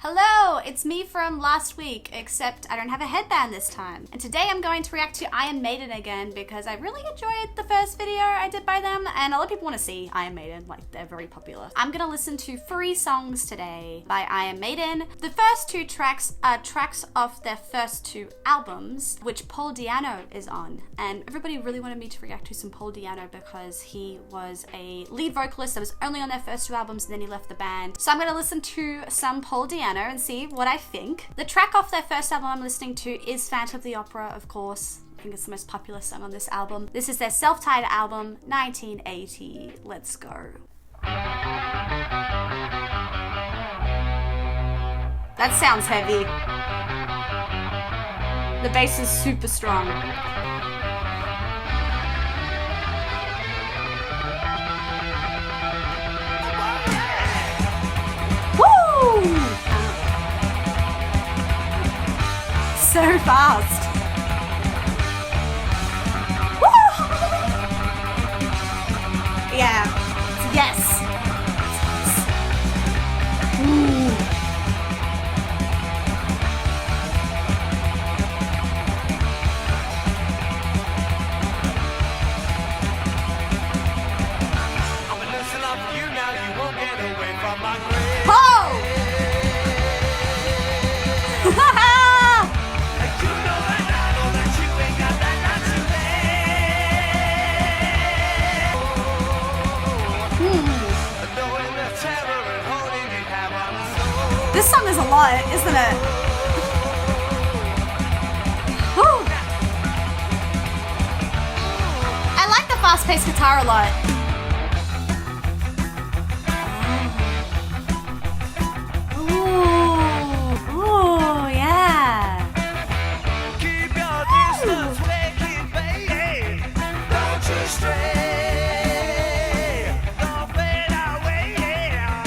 Hello, it's me from last week, except I don't have a headband this time. And today I'm going to react to Iron Maiden again because I really enjoyed the first video I did by them, and a lot of people want to see Iron Maiden, like they're very popular. I'm gonna listen to 3 songs today by Iron Maiden. The first 2 tracks are tracks off their first 2 albums, which Paul Di'Anno is on. And everybody really wanted me to react to some Paul Di'Anno because he was a lead vocalist that was only on their first 2 albums and then he left the band. So I'm gonna listen to some Paul Di'Anno and see what I think. The track off their first album I'm listening to is Phantom of the Opera, of course. I think it's the most popular song on this album. This is their self-titled album, 1980. Let's go. That sounds heavy. The bass is super strong. So fast. Woo! Yeah. Yes. Ooh. I'm gonna listen up for you now. You won't get away from my grave. Oh! This song is a lot, isn't it? Woo. I like the fast-paced guitar a lot. Ooh, ooh, yeah. Keep your distance, taking baby. Don't you stray. Don't fade away, yeah.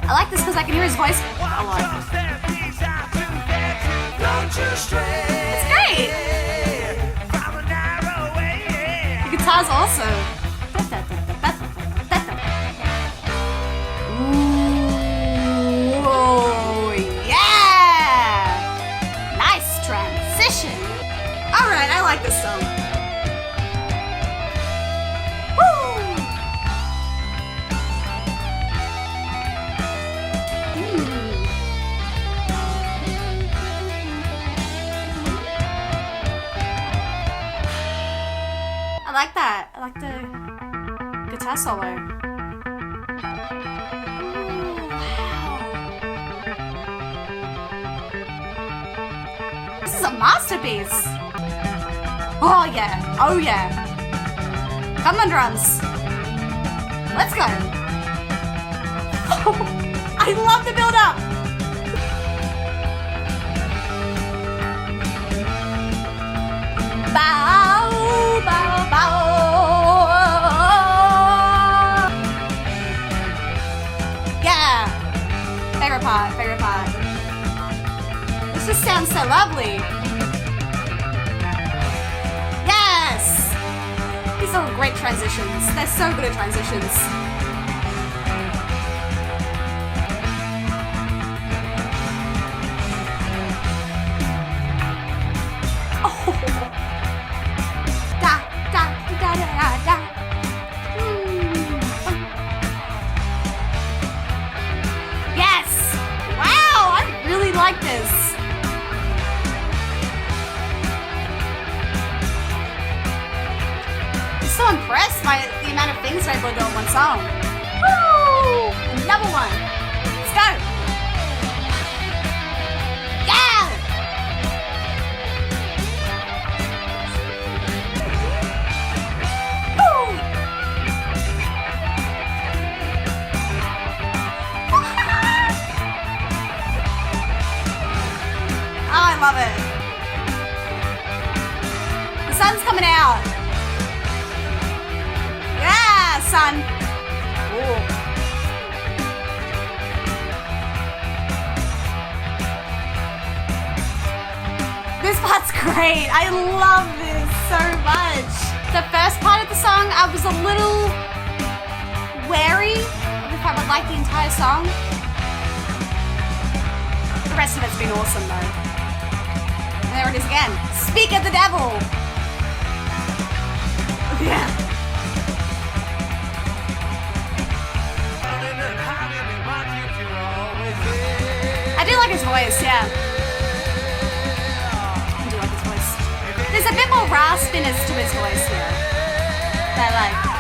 I like this because I can hear his voice a lot. It's great. The guitar's awesome. Ooh, yeah! Nice transition. All right, I like this song. I like that. I like the guitar solo. Ooh, wow. This is a masterpiece. Oh yeah. Oh yeah. Come on, drums. Let's go. I love the build up. Bow, bow, bow. Yeah. Favorite part, favorite part. This just sounds so lovely. Yes. These are great transitions. They're so good at transitions. Yes! Wow, I really like this. I'm so impressed by the amount of things they're able to do in one song. Woo! Another one. Let's go. Yeah! I love it. The sun's coming out. Yeah, sun. Ooh. This part's great. I love this so much. The first part of the song, I was a little wary of if I would like the entire song. rest of it's been awesome though. And there it is again. Speak of the devil. Yeah. I do like his voice, yeah. I do like his voice. There's a bit more raspiness to his voice here. That like,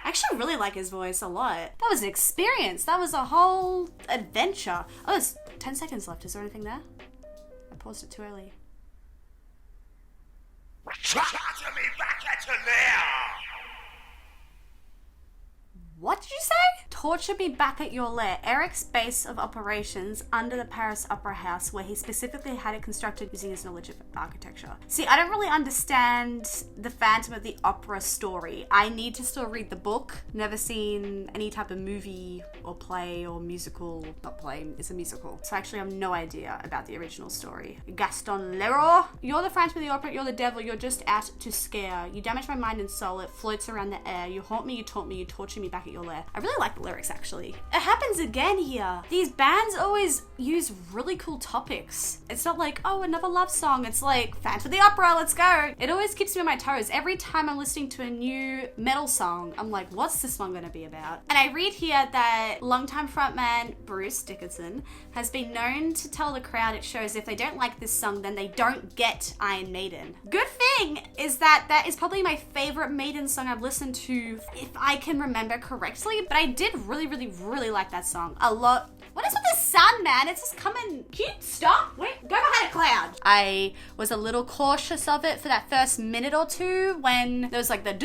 I actually really like his voice a lot. That was an experience. That was a whole adventure. Oh, there's 10 seconds left. Is there anything there? I paused it too early. What did you say? Torture me back at your lair. Eric's base of operations under the Paris Opera House, where he specifically had it constructed using his knowledge of architecture. See, I don't really understand the Phantom of the Opera story. I need to still read the book. Never seen any type of movie or play or musical. Not play, it's a musical. So I actually have no idea about the original story. Gaston Leroy. You're the Phantom of the Opera, you're the devil, you're just out to scare. You damage my mind and soul, it floats around the air. You haunt me, you taunt me, you torture me back at your lair. I really like the lyrics actually. It happens again here. These bands always use really cool topics. It's not like, oh, another love song. It's like, Phantom of the Opera, let's go. It always keeps me on my toes. Every time I'm listening to a new metal song, I'm like, what's this one gonna be about? And I read here that longtime frontman Bruce Dickinson has been known to tell the crowd at shows if they don't like this song, then they don't get Iron Maiden. Good thing is that that is probably my favorite Maiden song I've listened to, if I can remember correctly, but I did really like that song a lot. What is with the sun, man? It's just coming. Can you stop? Wait, go behind a cloud. I was a little cautious of it for that first minute or two when there was like the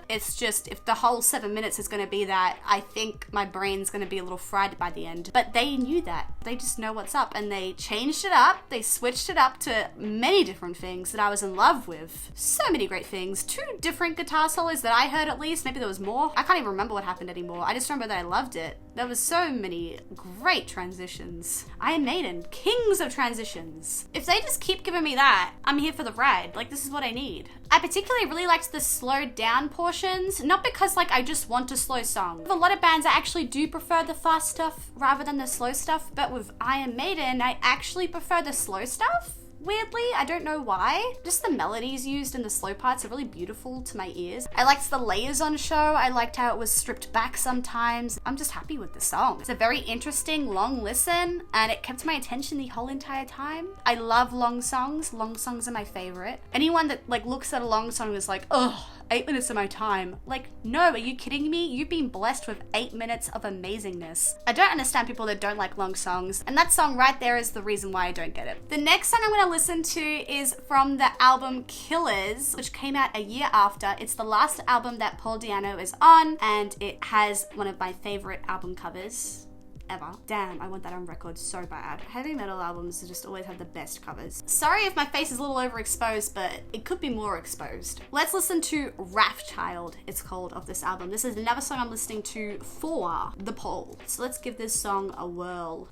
it's just, if the whole 7 minutes is going to be that, I think my brain's going to be a little fried by the end. But they knew that. They just know what's up, and they changed it up. They switched it up to many different things that I was in love with. So many great things. 2 different guitar solos that I heard at least. Maybe there was more. I can't even remember what happened anymore. I just remember that I loved it. There was so many great transitions. Iron Maiden, kings of transitions. If they just keep giving me that, I'm here for the ride. Like, this is what I need. I particularly really liked the slowed down portions, not because like I just want a slow song. With a lot of bands, I actually do prefer the fast stuff rather than the slow stuff, but with Iron Maiden, I actually prefer the slow stuff. Weirdly, I don't know why. Just the melodies used in the slow parts are really beautiful to my ears. I liked the layers on show. I liked how it was stripped back sometimes. I'm just happy with the song. It's a very interesting, long listen, and it kept my attention the whole entire time. I love long songs. Long songs are my favorite. Anyone that like looks at a long song and is like, ugh, 8 minutes of my time. Like, no, are you kidding me? You've been blessed with 8 minutes of amazingness. I don't understand people that don't like long songs, and that song right there is the reason why I don't get it. The next song I'm gonna listen to is from the album Killers, which came out a year after. It's the last album that Paul Di'Anno is on, and it has one of my favorite album covers ever. Damn, I want that on record so bad. Heavy metal albums just always have the best covers. Sorry if my face is a little overexposed, but it could be more exposed. Let's listen to Wrathchild, it's called, of this album. This is another song I'm listening to for the poll. So let's give this song a whirl.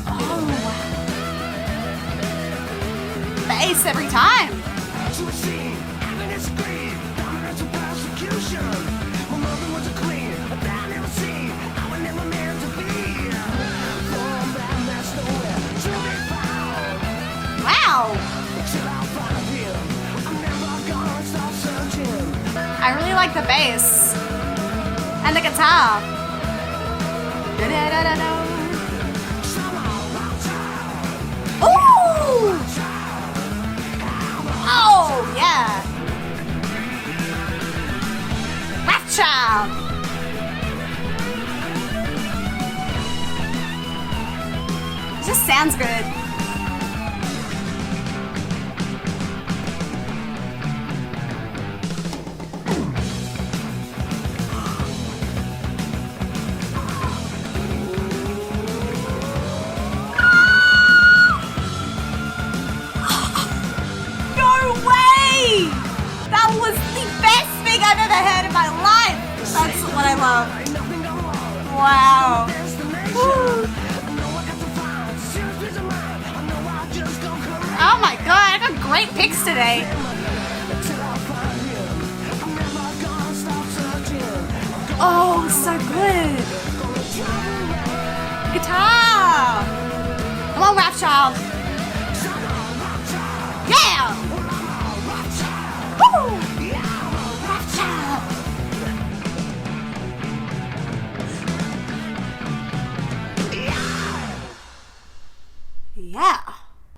Oh, wow. Bass every time. Wow. I really like the bass and the guitar. Ooh! Oh, yeah. Wrathchild. It just sounds good. I've ever heard in my life. That's what I love. Wow. Woo. today. Oh, so good. Guitar. Come on, Wrathchild. Yeah. Woo. Wrathchild. Yeah.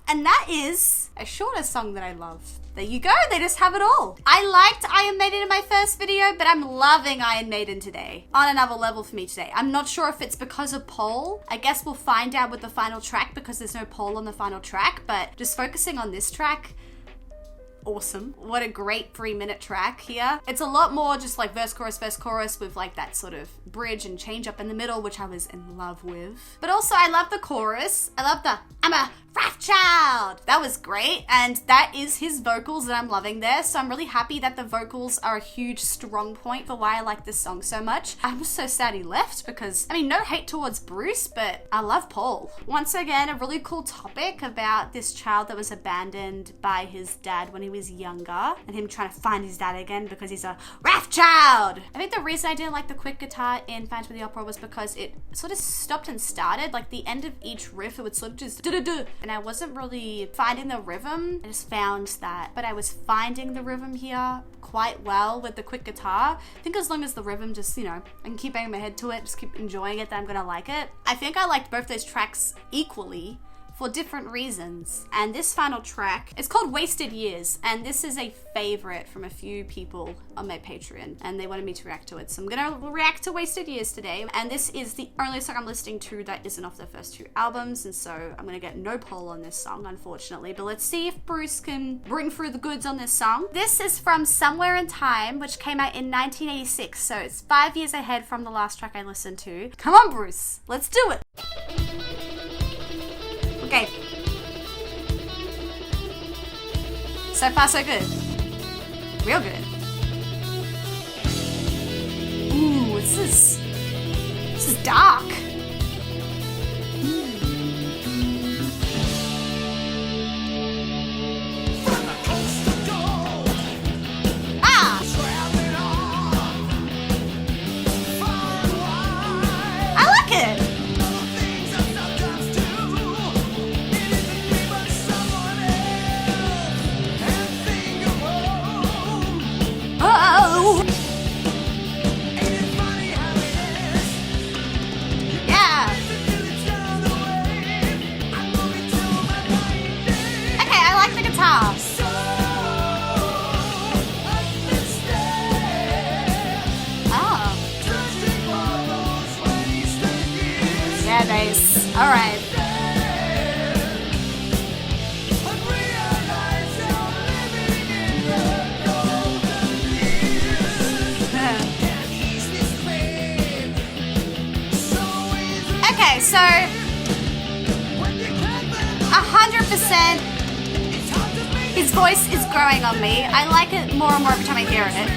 And that is a shorter song that I love. There you go, they just have it all. I liked Iron Maiden in my first video, but I'm loving Iron Maiden today. On another level for me today. I'm not sure if it's because of poll. I guess we'll find out with the final track because there's no poll on the final track, but just focusing on this track, awesome. What a great 3-minute track here. It's a lot more just like verse, chorus with like that sort of bridge and change up in the middle, which I was in love with. But also I love the chorus. I love the, I'm a Wrathchild. That was great. And that is his vocals that I'm loving there. So I'm really happy that the vocals are a huge strong point for why I like this song so much. I was so sad he left because, I mean, no hate towards Bruce, but I love Paul. Once again, a really cool topic about this child that was abandoned by his dad when he was younger and him trying to find his dad again because he's a Wrathchild. I think the reason I didn't like the quick guitar in Phantom of the Opera was because it sort of stopped and started. Like the end of each riff, it would sort of just do-do-do. And I wasn't really finding the rhythm. I just found that, but I was finding the rhythm here quite well with the quick guitar. I think as long as the rhythm just, you know, I can keep banging my head to it, just keep enjoying it, that I'm gonna like it. I think I liked both those tracks equally for different reasons. And this final track is called Wasted Years, and this is a favorite from a few people on my Patreon, and they wanted me to react to it. So I'm gonna react to Wasted Years today, and this is the only song I'm listening to that isn't off their first 2 albums, and so I'm gonna get no poll on this song, unfortunately, but let's see if Bruce can bring through the goods on this song. This is from Somewhere in Time, which came out in 1986, so it's 5 years ahead from the last track I listened to. Come on, Bruce, let's do it. Okay. So far, so good. Real good. Ooh, this is dark. Ah! I like it. Oh! Yeah! Okay, I like the guitar. Oh. Yeah, bass. Alright. Okay, so 100% his voice is growing on me. I like it more and more every time I hear it.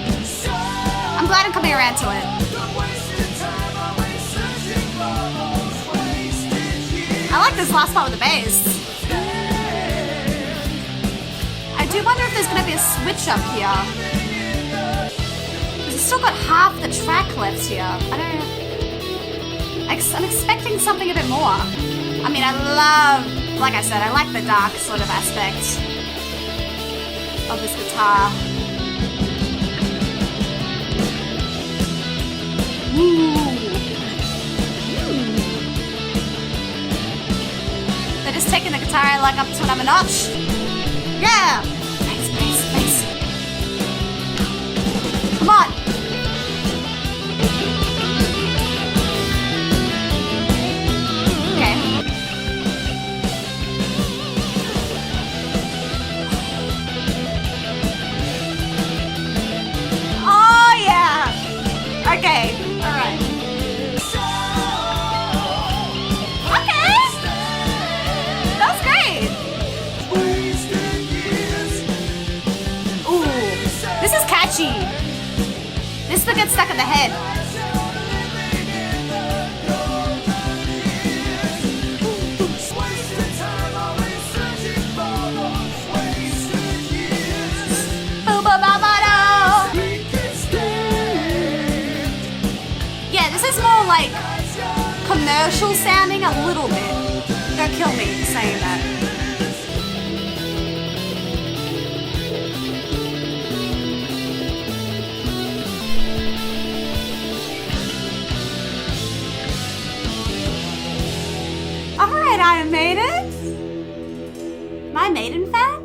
I'm glad I'm coming around to it. I like this last part with the bass. I do wonder if there's going to be a switch up here. Because it's still got half the track left here. I'm expecting something a bit more. I mean, I love, like I said, I like the dark sort of aspect of this guitar. Ooh. They're just taking the guitar I like up to another notch. Yeah! Bass, bass, bass. Come on! Okay, alright. Okay! That was great! Ooh, this is catchy. This will get stuck in the head. Yeah, this is more like commercial sounding a little bit. Don't kill me saying that. Alright, Iron Maiden. Am I a Maiden fan?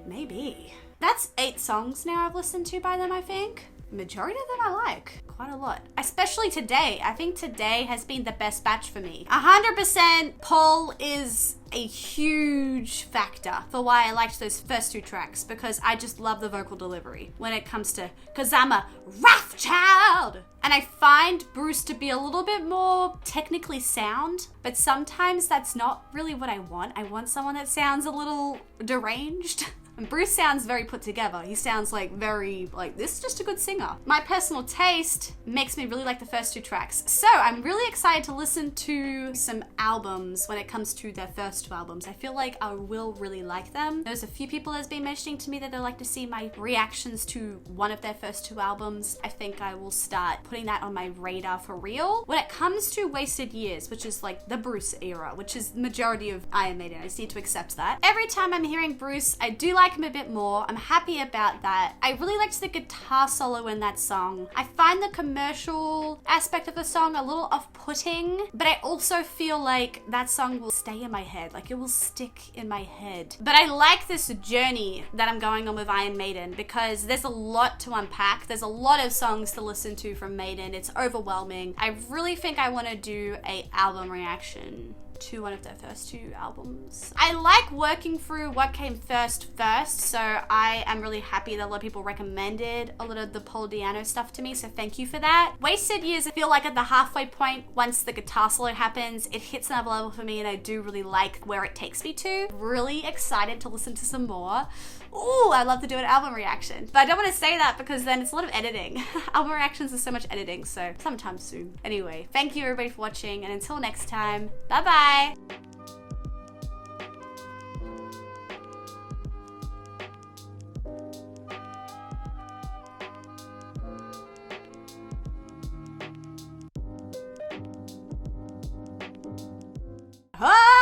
Maybe. That's 8 songs now I've listened to by them, I think. Majority of them I like quite a lot, especially today. I think today has been the best batch for me. 100% Paul is a huge factor for why I liked those first 2 tracks, because I just love the vocal delivery when it comes to, because I'm a Wrathchild. And I find Bruce to be a little bit more technically sound, but sometimes that's not really what I want. I want someone that sounds a little deranged. And Bruce sounds very put together. He sounds like very, like, this is just a good singer. My personal taste makes me really like the first 2 tracks. So I'm really excited to listen to some albums when it comes to their first 2 albums. I feel like I will really like them. There's a few people that's been mentioning to me that they'd like to see my reactions to one of their first 2 albums. I think I will start putting that on my radar for real. When it comes to Wasted Years, which is like the Bruce era, which is the majority of Iron Maiden, I just need to accept that. Every time I'm hearing Bruce, I do like him a bit more. I'm happy about that. I really liked the guitar solo in that song. I find the commercial aspect of the song a little off-putting, but I also feel like that song will stay in my head. Like, it will stick in my head. But I like this journey that I'm going on with Iron Maiden because there's a lot to unpack. There's a lot of songs to listen to from Maiden. It's overwhelming. I really think I want to do an album reaction to one of their first 2 albums. I like working through what came first, so I am really happy that a lot of people recommended a lot of the Paul Di'Anno stuff to me, so thank you for that. Wasted Years, I feel like at the halfway point, once the guitar solo happens, it hits another level for me and I do really like where it takes me to. Really excited to listen to some more. Ooh, I'd love to do an album reaction. But I don't want to say that because then it's a lot of editing. Album reactions are so much editing, so sometime soon. Anyway, thank you everybody for watching, and until next time, bye-bye. Ah!